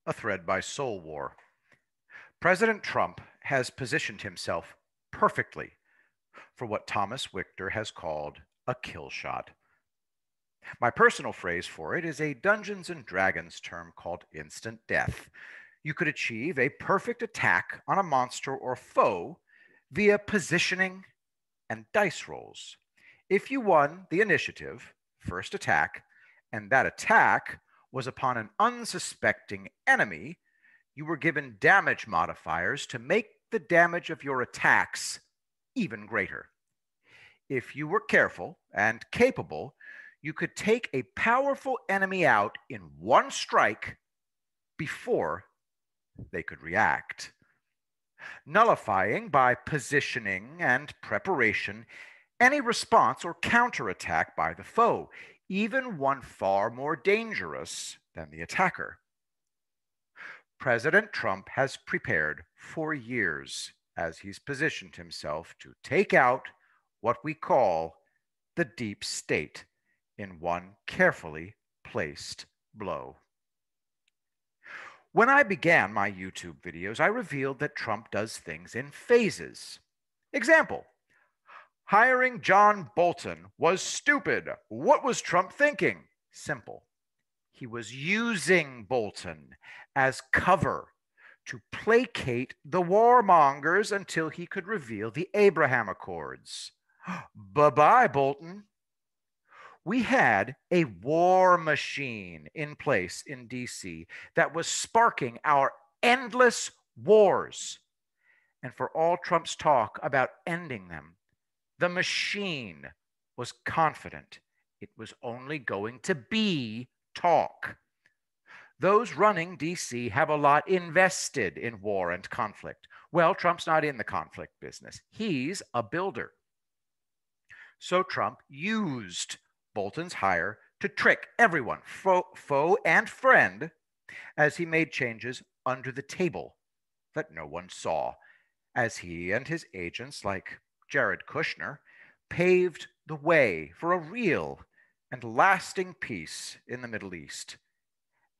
A thread by Soul War. President Trump has positioned himself perfectly for what Thomas Wichter has called a kill shot. My personal phrase for it is a Dungeons and Dragons term called instant death. You could achieve a perfect attack on a monster or foe via positioning and dice rolls. If you won the initiative, first attack, and that attack was upon an unsuspecting enemy, you were given damage modifiers to make the damage of your attacks even greater. If you were careful and capable, you could take a powerful enemy out in one strike before they could react. Nullifying by positioning and preparation any response or counterattack by the foe, even one far more dangerous than the attacker. President Trump has prepared for years as he's positioned himself to take out what we call the deep state in one carefully placed blow. When I began my YouTube videos, I revealed that Trump does things in phases. Example, hiring John Bolton was stupid. What was Trump thinking? Simple. He was using Bolton as cover to placate the warmongers until he could reveal the Abraham Accords. Bye-bye, Bolton. We had a war machine in place in DC that was sparking our endless wars. And for all Trump's talk about ending them, the machine was confident it was only going to be talk. Those running DC have a lot invested in war and conflict. Well, Trump's not in the conflict business. He's a builder. So Trump used Bolton's hire to trick everyone, foe and friend, as he made changes under the table that no one saw, as he and his agents, like Jared Kushner, paved the way for a real and lasting peace in the Middle East,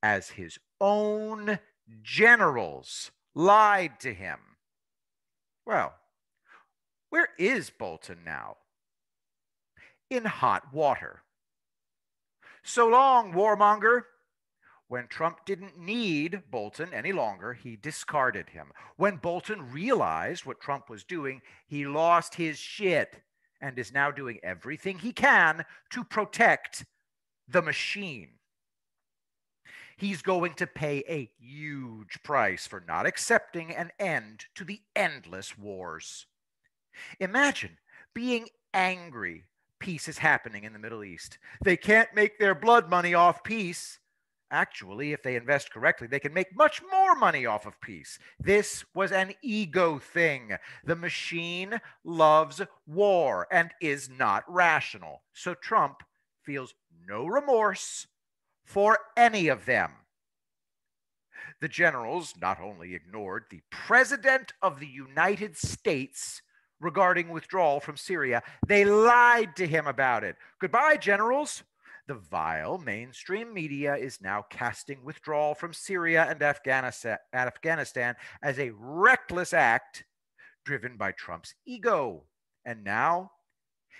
as his own generals lied to him. Well, where is Bolton now? In hot water. So long, warmonger. When Trump didn't need Bolton any longer, he discarded him. When Bolton realized what Trump was doing, he lost his shit and is now doing everything he can to protect the machine. He's going to pay a huge price for not accepting an end to the endless wars. Imagine being angry peace is happening in the Middle East. They can't make their blood money off peace. Actually, if they invest correctly, they can make much more money off of peace. This was an ego thing. The machine loves war and is not rational. So Trump feels no remorse for any of them. The generals not only ignored the President of the United States regarding withdrawal from Syria, they lied to him about it. Goodbye, generals. The vile mainstream media is now casting withdrawal from Syria and Afghanistan as a reckless act driven by Trump's ego. And now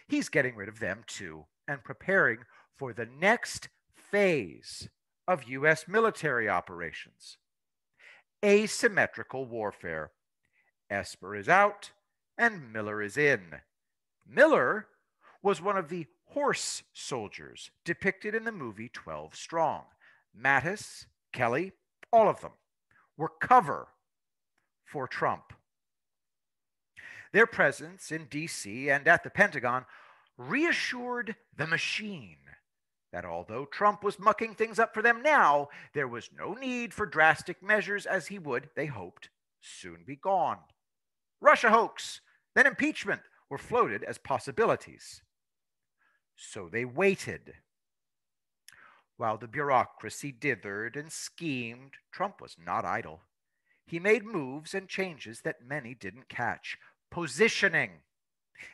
he's getting rid of them too and preparing for the next phase of U.S. military operations. Asymmetrical warfare. Esper is out and Miller is in. Miller was one of the horse soldiers depicted in the movie 12 Strong. Mattis, Kelly, all of them were cover for Trump. Their presence in D.C. and at the Pentagon reassured the machine that although Trump was mucking things up for them now, there was no need for drastic measures as he would, they hoped, soon be gone. Russia hoax, then impeachment were floated as possibilities. So they waited. While the bureaucracy dithered and schemed, Trump was not idle. He made moves and changes that many didn't catch. Positioning.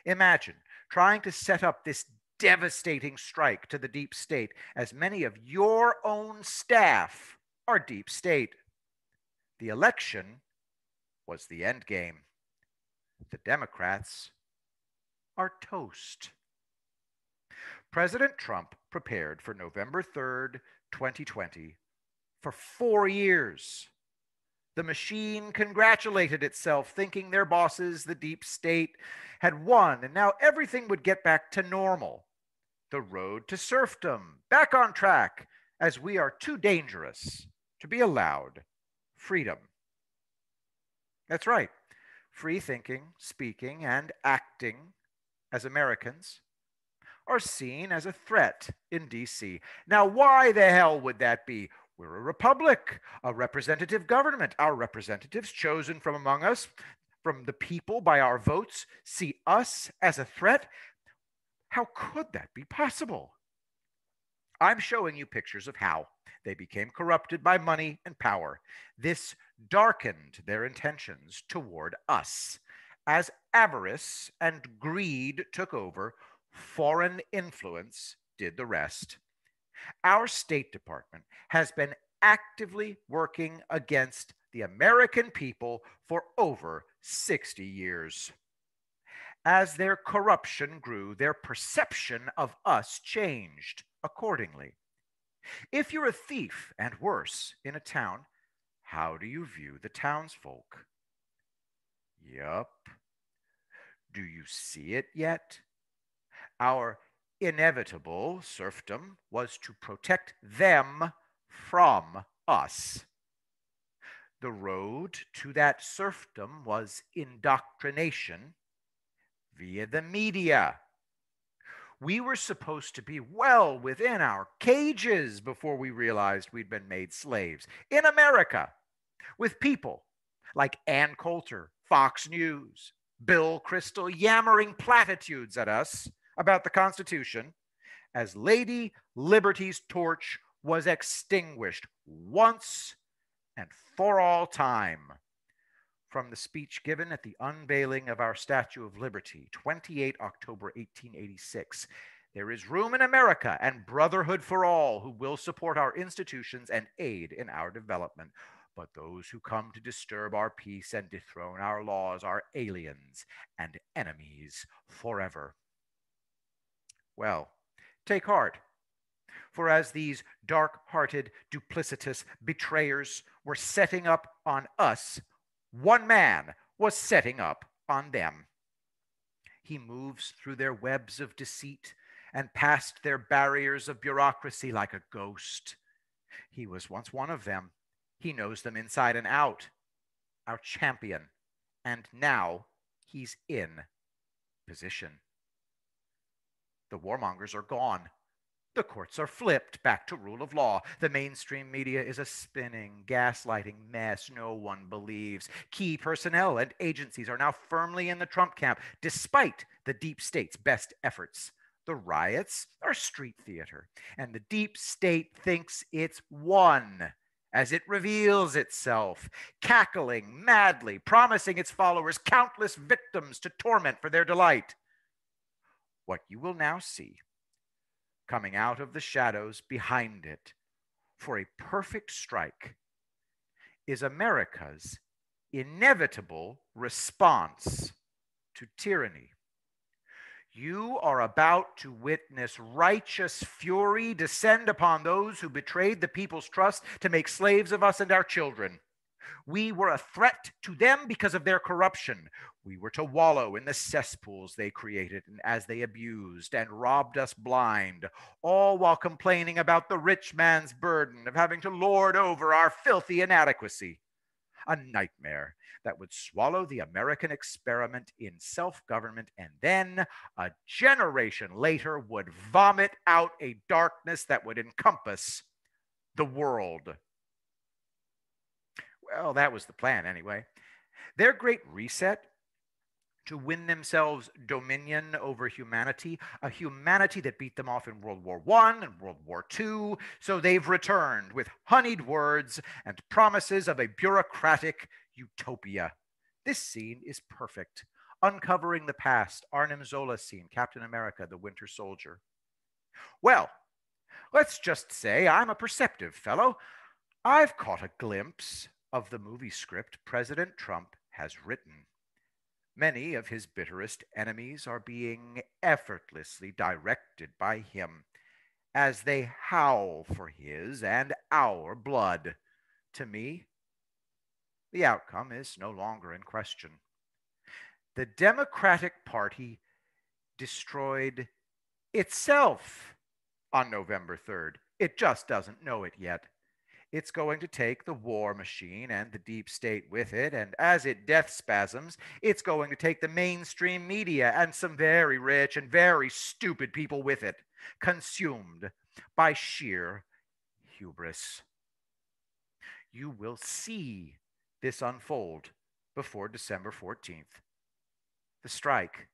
Imagine trying to set up this devastating strike to the deep state, as many of your own staff are deep state. The election was the end game. The Democrats are toast. President Trump prepared for November 3rd, 2020 for 4 years. The machine congratulated itself, thinking their bosses, the deep state, had won, and now everything would get back to normal. The road to serfdom, back on track, as we are too dangerous to be allowed freedom. That's right. Free thinking, speaking, and acting as Americans are seen as a threat in D.C. Now, why the hell would that be? We're a republic, a representative government. Our representatives, chosen from among us, from the people by our votes, see us as a threat. How could that be possible? I'm showing you pictures of how they became corrupted by money and power. This darkened their intentions toward us. As avarice and greed took over, foreign influence did the rest. Our State Department has been actively working against the American people for over 60 years. As their corruption grew, their perception of us changed accordingly. If you're a thief and worse in a town, how do you view the townsfolk? Yup. Do you see it yet? Our inevitable serfdom was to protect them from us. The road to that serfdom was indoctrination via the media. We were supposed to be well within our cages before we realized we'd been made slaves in America, with people like Ann Coulter, Fox News, Bill Kristol yammering platitudes at us about the Constitution, as Lady Liberty's torch was extinguished once and for all time. From the speech given at the unveiling of our Statue of Liberty, 28 October 1886, there is room in America and brotherhood for all who will support our institutions and aid in our development. But those who come to disturb our peace and dethrone our laws are aliens and enemies forever. Well, take heart, for as these dark-hearted, duplicitous betrayers were setting up on us, one man was setting up on them. He moves through their webs of deceit and past their barriers of bureaucracy like a ghost. He was once one of them. He knows them inside and out, our champion, and now he's in position. The warmongers are gone. The courts are flipped back to rule of law. The mainstream media is a spinning, gaslighting mess no one believes. Key personnel and agencies are now firmly in the Trump camp, despite the deep state's best efforts. The riots are street theater, and the deep state thinks it's won as it reveals itself, cackling madly, promising its followers countless victims to torment for their delight. What you will now see, coming out of the shadows behind it for a perfect strike, is America's inevitable response to tyranny. You are about to witness righteous fury descend upon those who betrayed the people's trust to make slaves of us and our children. We were a threat to them because of their corruption. We were to wallow in the cesspools they created and as they abused and robbed us blind, all while complaining about the rich man's burden of having to lord over our filthy inadequacy. A nightmare that would swallow the American experiment in self-government and then, a generation later, would vomit out a darkness that would encompass the world. Well, that was the plan anyway. Their great reset to win themselves dominion over humanity, a humanity that beat them off in World War I and World War II, so they've returned with honeyed words and promises of a bureaucratic utopia. This scene is perfect, uncovering the past, Arnim Zola's scene, Captain America, the Winter Soldier. Well, let's just say I'm a perceptive fellow. I've caught a glimpse of the movie script President Trump has written. Many of his bitterest enemies are being effortlessly directed by him as they howl for his and our blood. To me, the outcome is no longer in question. The Democratic Party destroyed itself on November 3rd. It just doesn't know it yet. It's going to take the war machine and the deep state with it, and as it death spasms, it's going to take the mainstream media and some very rich and very stupid people with it, consumed by sheer hubris. You will see this unfold before December 14th. The strike,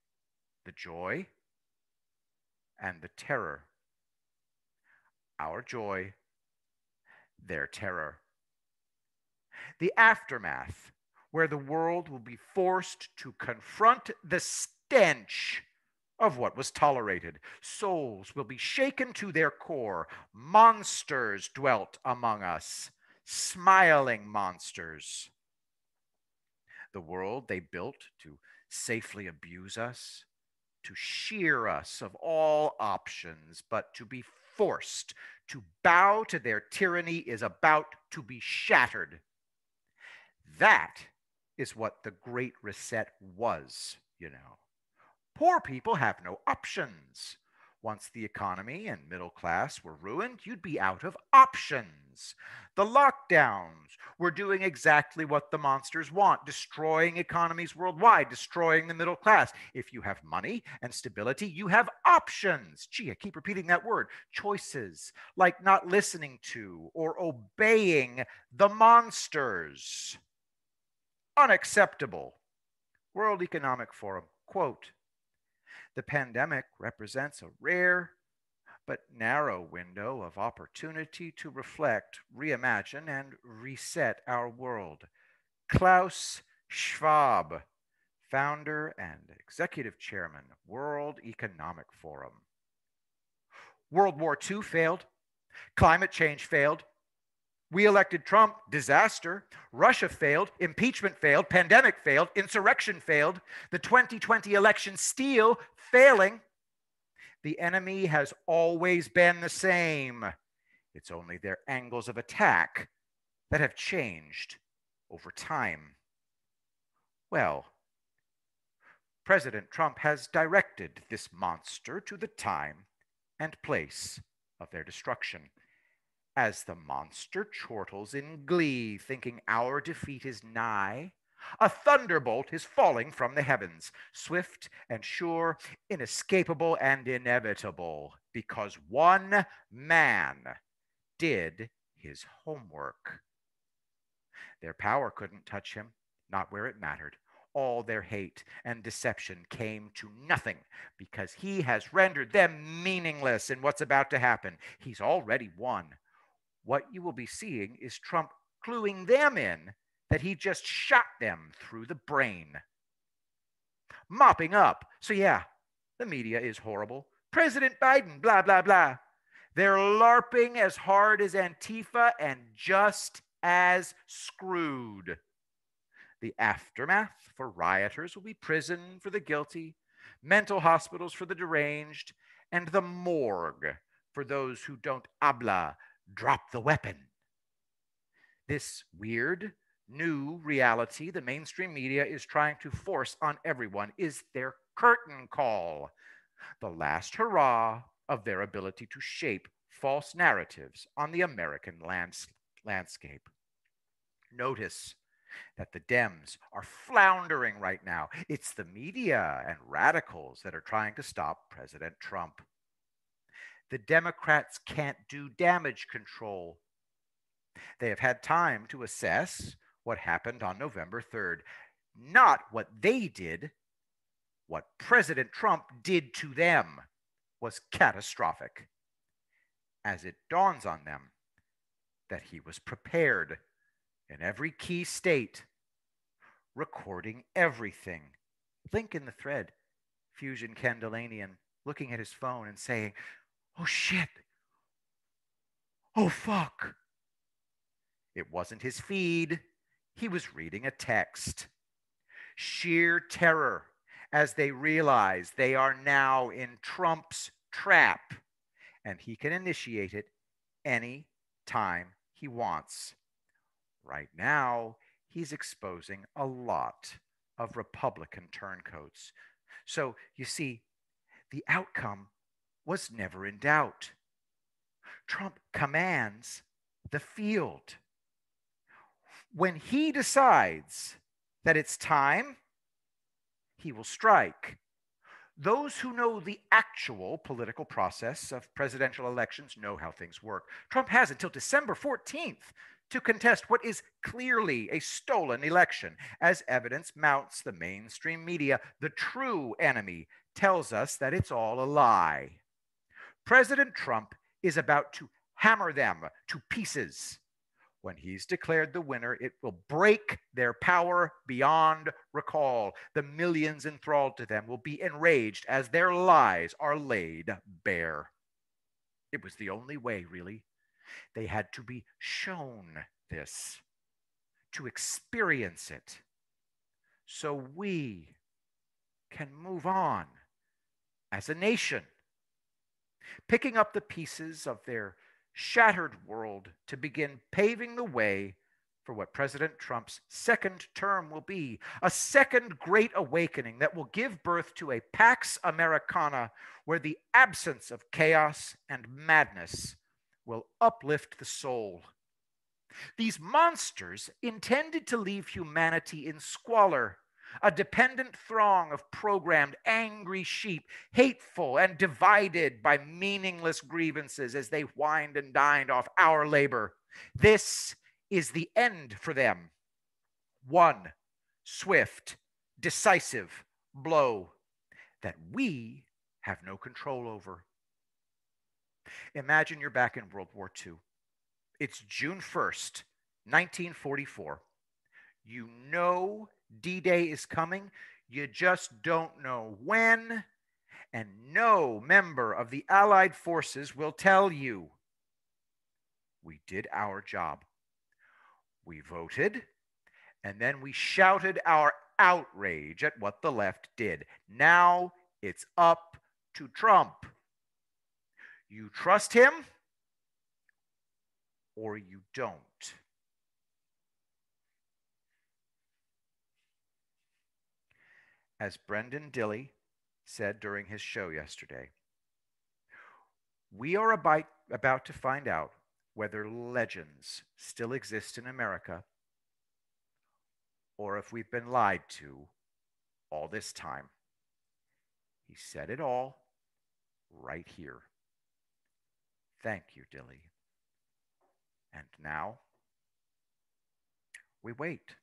the joy, and the terror. Our joy, their terror. The aftermath, where the world will be forced to confront the stench of what was tolerated. Souls will be shaken to their core. Monsters dwelt among us, smiling monsters. The world they built to safely abuse us, to shear us of all options, but to be forced to bow to their tyranny is about to be shattered. That is what the Great Reset was, you know. Poor people have no options. Once the economy and middle class were ruined, you'd be out of options. The lockdowns were doing exactly what the monsters want, destroying economies worldwide, destroying the middle class. If you have money and stability, you have options. Gee, I keep repeating that word. Choices, like not listening to or obeying the monsters. Unacceptable. World Economic Forum, quote, "The pandemic represents a rare but narrow window of opportunity to reflect, reimagine, and reset our world." Klaus Schwab, founder and executive chairman, World Economic Forum. World War II failed. Climate change failed. We elected Trump, disaster. Russia failed, impeachment failed, pandemic failed, insurrection failed, the 2020 election steal failing. The enemy has always been the same. It's only their angles of attack that have changed over time. Well, President Trump has directed this monster to the time and place of their destruction. As the monster chortles in glee, thinking our defeat is nigh, a thunderbolt is falling from the heavens, swift and sure, inescapable and inevitable, because one man did his homework. Their power couldn't touch him, not where it mattered. All their hate and deception came to nothing because he has rendered them meaningless in what's about to happen. He's already won. What you will be seeing is Trump cluing them in that he just shot them through the brain. Mopping up. So, yeah, the media is horrible. President Biden, blah, blah, blah. They're LARPing as hard as Antifa and just as screwed. The aftermath for rioters will be prison for the guilty, mental hospitals for the deranged, and the morgue for those who don't habla, drop the weapon. This weird, new reality the mainstream media is trying to force on everyone is their curtain call, the last hurrah of their ability to shape false narratives on the American landscape. Notice that the Dems are floundering right now. It's the media and radicals that are trying to stop President Trump. The Democrats can't do damage control. They have had time to assess what happened on November 3rd, not what they did. What President Trump did to them was catastrophic, as it dawns on them that he was prepared in every key state, recording everything. Link in the thread, Fusion Candelanian looking at his phone and saying, "Oh shit, oh fuck." It wasn't his feed, He was reading a text. Sheer terror as they realize they are now in Trump's trap, and he can initiate it any time he wants. Right now, he's exposing a lot of Republican turncoats. So, you see, the outcome was never in doubt. Trump commands the field. When he decides that it's time, he will strike. Those who know the actual political process of presidential elections know how things work. Trump has until December 14th to contest what is clearly a stolen election. As evidence mounts the mainstream media, the true enemy tells us that it's all a lie. President Trump is about to hammer them to pieces. When he's declared the winner, it will break their power beyond recall. The millions enthralled to them will be enraged as their lies are laid bare. It was the only way, really. They had to be shown this, to experience it, so we can move on as a nation, picking up the pieces of their shattered world to begin paving the way for what President Trump's second term will be, a second great awakening that will give birth to a Pax Americana where the absence of chaos and madness will uplift the soul. These monsters intended to leave humanity in squalor, a dependent throng of programmed, angry sheep, hateful and divided by meaningless grievances as they whined and dined off our labor. This is the end for them. One swift, decisive blow that we have no control over. Imagine you're back in World War II. It's June 1st, 1944. You know D-Day is coming. You just don't know when, and no member of the Allied forces will tell you. We did our job. We voted, and then we shouted our outrage at what the left did. Now it's up to Trump. You trust him, or you don't. As Brendan Dilley said during his show yesterday, we are about to find out whether legends still exist in America or if we've been lied to all this time. He said it all right here. Thank you, Dilley. And now we wait.